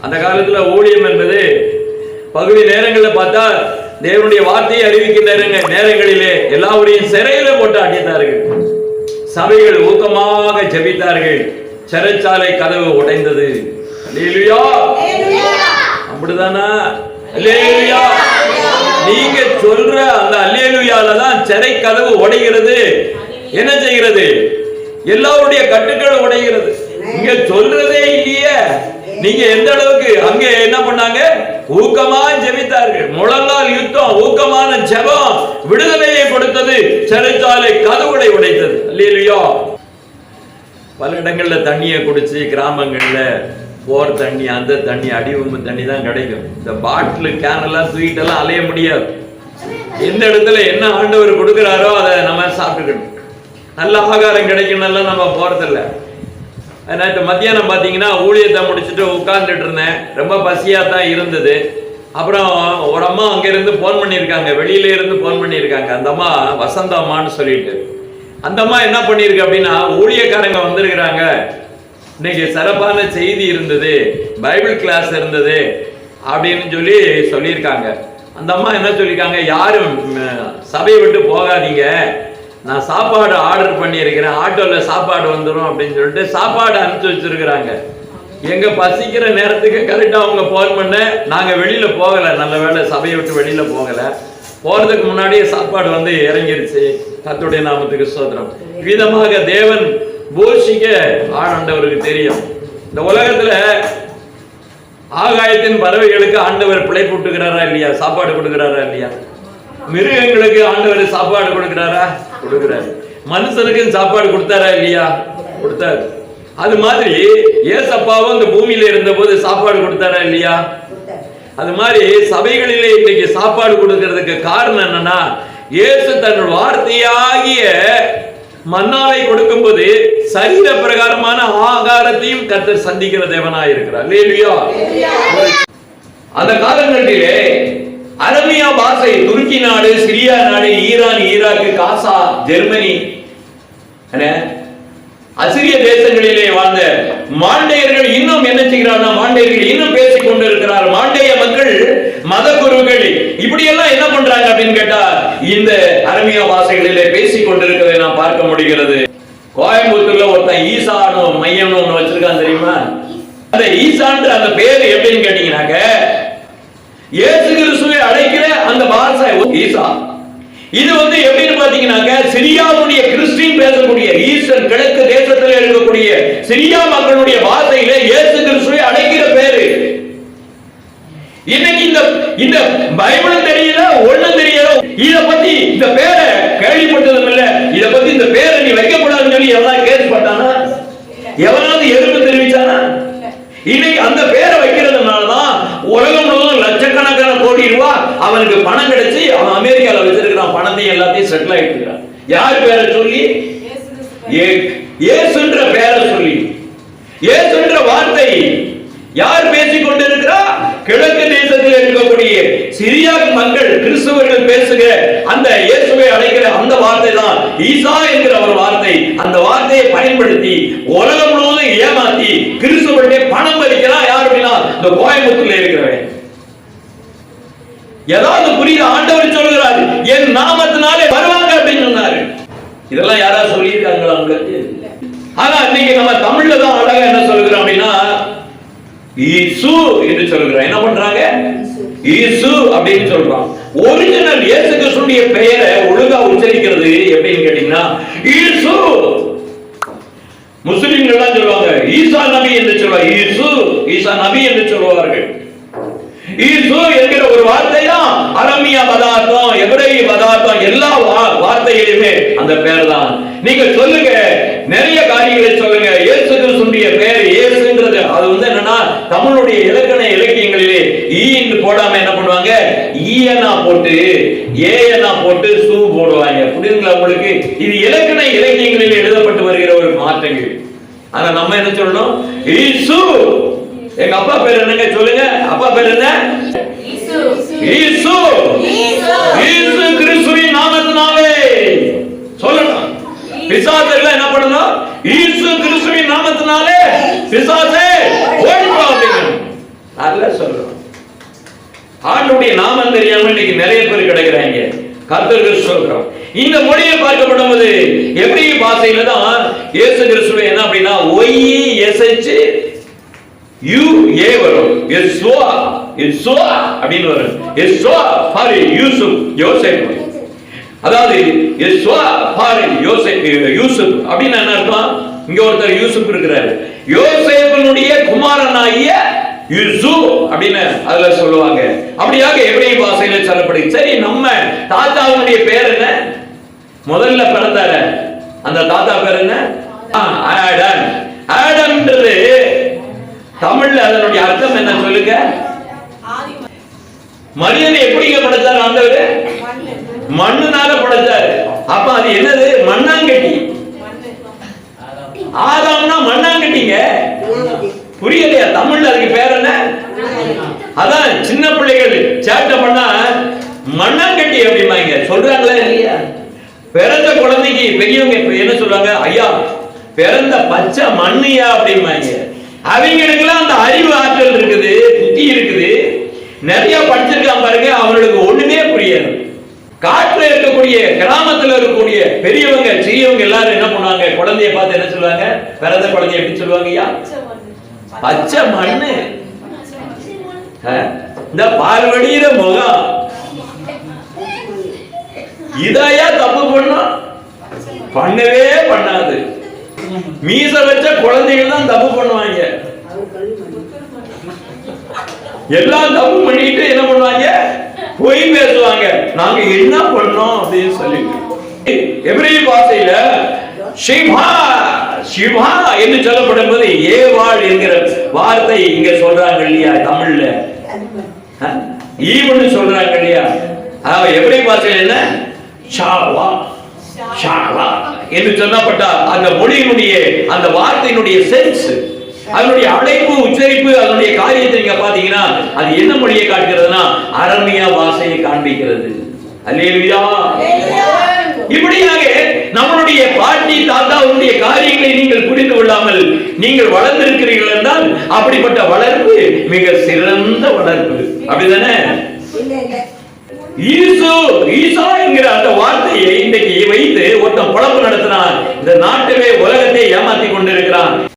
அந்த காலத்துல ஊழியம் என்பது பகுதி நேரங்களில் பார்த்தா தேவனுடைய வார்த்தையை அறிவிக்கின்ற நேரங்களிலே எல்லாவரையும் சிறையில போட்டு அடித்தார்கள். சபைகள் ஊக்கமாக ஜெபித்தார்கள். சிறைச்சாலை கதவு உடைந்தது. அல்லேலூயா, அப்படிதானா? அல்லேலூயா. நீங்க சொல்ற அந்த அல்லேலூயால தான் சிறை கதவு உடைகிறது. என்ன செய்கிறது? எல்லாருடைய கட்டுக்கள் உடைகிறது. இங்க சொல்றதே இல்லையே. நீங்க எந்த அளவுக்கு அங்க என்ன பண்ணாங்க? ஊக்கமா ஜெபித்தார்கள். முழங்கால் யுத்தம், ஊக்கமான ஜெபம் விடுதலையை கொடுத்தது. சிறைச்சாலை கதவுகளை உடைத்தது. அல்லேலூயா. பல இடங்கள்ல தண்ணியை குடிச்சு கிராமங்கள்ல போர் தண்ணி, அந்த தண்ணி, அடிவம்பு தண்ணி தான் கிடைக்கும். இந்த பாட்டில் கேன் எல்லாம் தூக்கிட்டு எல்லாம் அலைய முடியாது. எந்த இடத்துல என்ன ஆண்டவர் கொடுக்கிறாரோ அதை நம்ம சாப்பிட்டுக்கணும். நல்ல ஆகாரம் கிடைக்கணும்லாம் நம்ம போறதில்லை. நேற்று மத்தியானம் பார்த்தீங்கன்னா ஊழியத்தை முடிச்சுட்டு உட்கார்ந்துட்டு இருந்தேன். ரொம்ப பசியாக தான் இருந்தது. அப்புறம் ஒரு அம்மா அங்கேருந்து ஃபோன் பண்ணியிருக்காங்க, வெளியில இருந்து ஃபோன் பண்ணியிருக்காங்க. அந்த அம்மா வசந்த அம்மான்னு சொல்லிட்டு, அந்த அம்மா என்ன பண்ணியிருக்கு அப்படின்னா, ஊழியக்காரங்க வந்திருக்கிறாங்க, இன்னைக்கு சிறப்பான செய்தி இருந்தது, பைபிள் கிளாஸ் இருந்தது அப்படின்னு சொல்லியிருக்காங்க. அந்த அம்மா என்ன சொல்லியிருக்காங்க, யாரும் சபையை விட்டு போகாதீங்க, நான் சாப்பாடு ஆர்டர் பண்ணியிருக்கிறேன், ஆட்டோவில் சாப்பாடு வந்துடும் அப்படின்னு சொல்லிட்டு சாப்பாடு அனுப்பிச்சு வச்சிருக்கிறாங்க. எங்க பசிக்கிற நேரத்துக்கு கரெக்டாக அவங்க ஃபோன் பண்ண, நாங்கள் வெளியில் போகலை, நல்ல வேளை சபையை விட்டு வெளியில் போகலை, போகிறதுக்கு முன்னாடியே சாப்பாடு வந்து இறங்கிருச்சு. கர்த்தருடைய நாமத்துக்கு ஸ்தோத்திரம். விதமாக தேவன் போஷிக்க ஆண்டவருக்கு தெரியும். இந்த உலகத்துல ஆகாயத்தின் பறவைகளுக்கு ஆண்டவர் பிழைப்பூட்டுகிறாரா இல்லையா? சாப்பாடு கொடுக்கிறாரா இல்லையா? மிருகங்களுக்கு ஆண்டவர் சாப்பாடு கொடுக்கிறாரா? கொடுக்கிறாரு. மனுஷனுக்கு சாப்பாடு கொடுத்தாரா இல்லையா? கொடுத்தாரு. அது மாதிரி ஏசப்பாவும் இந்த பூமியில இருந்த போது சாப்பாடு கொடுத்தாரா இல்லையா? அது மாதிரி சபைகளிலே இன்னைக்கு சாப்பாடு கொடுக்கிறதுக்கு காரணம் என்னன்னா, இயேசு தன் வார்த்தையாகிய மன்னாவை கொடுக்கும் போது சரீர பிரகாரமான ஆகாரத்தையும் கர்த்தர் சந்திக்கிற தேவனாய் இருக்கிறார். அல்லேலூயா. அந்த காலங்களிலே அரபியா பாஷை, துருக்கி நாடு, சிரியா நாடு, ஈரான், ஈராக்கு, காசா, ஜெர்மனி, அசிரிய தேசங்களிலே வாழ்ந்த மாண்டையர்கள் இன்னும் என்ன செய்கிறார்கள்? மாண்டையர்கள் இன்னும் பேசிக் கொண்டிருக்கிறார். மாண்டைய மக்கள், மத குருக்கள் இப்படி எல்லாம் என்ன பண்றாங்க அப்படின்னு கேட்டா, இந்த அரபியா பாஷைகளிலே பேசிக் கொண்டிருக்கிறதை நாம் பார்க்க முடிகிறது. கோயம்புத்தூர்ல ஒருத்தன் ஈசானோ மையம்னு ஒண்ணு வச்சிருக்கான், தெரியுமா? அந்த ஈசான்ற அந்த பேரு எப்படின்னு கேட்டீங்கன்னாக்க, இயேசு கிறிஸ்துவை அழைக்கிற அந்த பாஷை ஈசா. இது வந்து எப்படின்னு பாத்தீங்கன்னாக்க, சிரியாவுடைய கிறிஸ்டின் பேசக்கூடிய ஈஸ்டர் கிழக்கு தேசத்தில் இருக்கக்கூடிய சிரியா மக்களுடைய பாஷையில இயேசு கிறிஸ்துவை அழைக்கிற பேரு. இன்னைக்கு இந்த பைபிளும் தெரியல, ஒண்ணும் தெரியல. இத பத்தி இந்த பேரை கேள்விப்பட்டதும் இல்ல. இத பத்தி இந்த பேரை நீ வைக்கப்படாதுன்னு சொல்லி எவனாவது கேஸ் பட்டானா? எவனாவது எதிர்ப்பு தெரிவிச்சானா? இன்னைக்கு அந்த பேரை வைக்கிறதுனாலதான் உலகம் முழுவதும் லட்சக்கணக்கான கோடி ரூபாய் அவனுக்கு பணம் கிடைச்சி அவன் அமெரிக்கால வச்சிருக்கிறான். பணத்தையும் எல்லாத்தையும் செட்டில் ஆயிட்டு இருக்கான். யார் பேரை சொல்லி? இயேசுன்ற பேரை சொல்லி. இயேசுன்ற வார்த்தை யார் பேசிக் கொண்டிருக்கிறா? கிழக்கு தேசத்தில் இருக்கக்கூடிய சிரியா மக்கள், கிறிஸ்தவர்கள் பேசுகிற அந்த இயேசுவை அழைக்கிற அந்த வார்த்தை தான் ஈசா என்கிற ஒரு வார்த்தை. அந்த வார்த்தையை பயன்படுத்தி உலகம் முழுவதும் ஏமாத்தி கிறிஸ்தவர்களுடைய பணம் பறிக்கிறான். யார் அப்படின்னா, இந்த கோயம்புத்தூர்ல இருக்கிறவன். ஏதாவது புரியுது? ஆண்டவர் சொல்கிறாரு, என் நாமத்தினாலே வருவாங்க அப்படின்னு சொன்னாரு. இதெல்லாம் யாராவது சொல்லியிருக்காங்களா உங்களுக்கு? ஆனா இன்னைக்கு நம்ம தமிழ்ல தான் அழகா என்ன சொல்கிறோம் அப்படின்னா, ஈசு என்று சொல்கிறான். என்ன பண்றாங்க? ஈசு அப்படின்னு சொல்றான். ஒரிஜினல் இயேசு கிறிஸ்துவின் பெயரை ஒழுங்கா உச்சரிக்கிறது எப்படின்னு கேட்டீங்கன்னா, ஈசு. முஸ்லிம்கள் எல்லாம் சொல்லுவாங்க ஈசா நபி என்று சொல்வாங்க. ஈசு, ஈசா நபி என்று சொல்வார்கள். ஈசு என்கிற ஒரு வார்த்தை தான் அரமியா பதார்த்தம், எபிரேய பதார்த்தம், எல்லா வார்த்தைகளிலுமே அந்த பேர் தான். நீங்க சொல்லுங்க, நிறைய காரியங்களை சொல்லுங்க. இயேசு கிறிஸ்துவின் பேர் இயேசுன்றது அது வந்து என்னன்னா, தமிழுடைய இலக்கண இலக்கியங்களிலே ஈன்னு போடாம என்ன பண்ணுவாங்க, ஈயனா போட்டு ஏயனா போட்டு சூ போடுவாங்க. புரியுதுங்களா உங்களுக்கு? இது இலக்கண இலக்கியங்களில் எழுதப்பட்டு வருகிற ஒரு மாற்றங்கள். ஆனா நம்ம என்ன சொல்லணும்? ஈசு. எங்க அப்பா பேர் என்னங்க சொல்லுங்க? அப்பா பேர் என்ன? ஈசு. ஈசு. ஈசு கிறிஸ்துவின் நாமத்தினாலே சொல்லணும். பிசாசெல்லாம் என்ன பண்ணணும்? ஈசு கிறிஸ்துவின் நாமத்தினாலே பிசாசே ஓடி போ அப்படிங்க. அதெல்லாம் சொல்றோம். ஆண்டுடைய நாமம் தெரியாம இன்னைக்கு நிறைய பேர் கிடைக்கிறாங்க. கர்த்தருக்கு சொல்றோம். இந்த மொழியை பார்க்கப்படும் போது எபிரேய பாஷையில தான் இயேசு கிறிஸ்துவை என்ன அப்படின்னா OESH UA வரும். யெசுவா யெசுவா அப்படின்னு வரும். யெசுவா ஃபார் யோசேப். அதாவது யெசுவா ஃபார் யூசுப் அப்படின்னு என்ன அர்த்தம்? இங்க ஒருத்தர் யூசுப் இருக்கிறாரு. யோசேப்பினுடைய குமாரனாகிய யூசு அப்படின்னு அதுல சொல்லுவாங்க. அப்படியாக எபிரேய பாஷையில சொல்லப்படுது. சரி, நம்ம தாத்தாவுடைய பேர் என்ன? முதல்ல பிறந்தாரு அந்த தாத்தா பேர் என்ன? ஆடம். ஆடம்ன்றது தமிழ்ல அதனுடைய அர்த்தம் என்ன சொல்லுங்க? மனிதனை எப்படிங்க படைச்சார் ஆண்டவர்? மண்ணுனால படைச்சாரு. அப்ப அது என்னது? மண்ணாங்கட்டி. ஆதாம்னா மண்ணாங்கட்டிங்க. புரியலையா? தமிழ்ல அதுக்கு பேர் என்ன? அதான் சின்ன பிள்ளைகள் சேட்டை பண்ணா மண்ணாங்கட்டி அப்படிமாங்க. சொல்றாங்களா இல்லையா? பிறந்த குழந்தைக்கு பெரியவங்க என்ன சொல்றாங்க? ஐயா பிறந்த பச்சை மண்ணியா அப்படிமாங்க. அவங்களுக்கெல்லாம் அந்த அறிவு ஆற்றல் இருக்குது, புத்தி இருக்குது, நிறைய படிச்சிருக்கான் பாருங்க. அவங்களுக்கு ஒண்ணுமே புரியாது. காட்டுல இருக்கக்கூடிய கிராமத்துல இருக்கக்கூடிய பெரியவங்க சிறியவங்க எல்லாரும் என்ன பண்ணுவாங்க? குழந்தைய பார்த்து என்ன சொல்லுவாங்க? பிறந்த குழந்தைய எப்படி சொல்லுவாங்க? ஐயா பச்சை மண்ணு. இந்த பார்வடியிற முகம் இதையா தப்பு பண்ணும்? பண்ணவே பண்ணாது. மீச வச்ச குழந்தைகள் தான் தப்பு பண்ணுவாங்க. எல்லாம் தப்பு பண்ணிட்டு என்ன பண்ணுவாங்க? பொய் பேசுவாங்க. நாங்க என்ன பண்ணோம் அப்படின்னு சொல்லிட்டு எபிரேய பாஷையில ஷிவா ஷிவா என்று சொல்லப்படும் போது ஏவாள் என்கிற வார்த்தை இங்க சொல்றாங்க இல்லையா? தமிழ்ல ஈவன்னு சொல்றாங்க இல்லையா? எபிரேய பாஷையில என்ன? ஷாவா ஷாவா என்று சொல்லப்பட்ட அந்த மொழியினுடைய அந்த வார்த்தையினுடைய சென்ஸ், அதனுடைய அழைப்பு, உச்சரிப்பு, அதனுடைய காரியத்தை நீங்க பாத்தீங்கன்னா அது என்ன மொழியை காட்டுகிறதுனா அரமியா பாஷையை காண்பிக்கிறது. அல்லேலூயா. இப்படியாக நம்மளுடைய பாட்டி தாத்தாவுடைய காரியங்களை நீங்கள் புரிந்து கொள்ளாமல் நீங்கள் வளர்ந்திருக்கிறீர்கள் என்றால் அப்படிப்பட்ட வளர்ப்பு மிக சிறந்த வளர்ப்பு. அப்படிதானே? ஈசா என்கிற அந்த வார்த்தையை இன்றைக்கு வைத்து ஒருத்தன் பொழப்பு நடத்தினான். இந்த நாட்டிலே உலகத்தை ஏமாத்தி கொண்டிருக்கிறான்.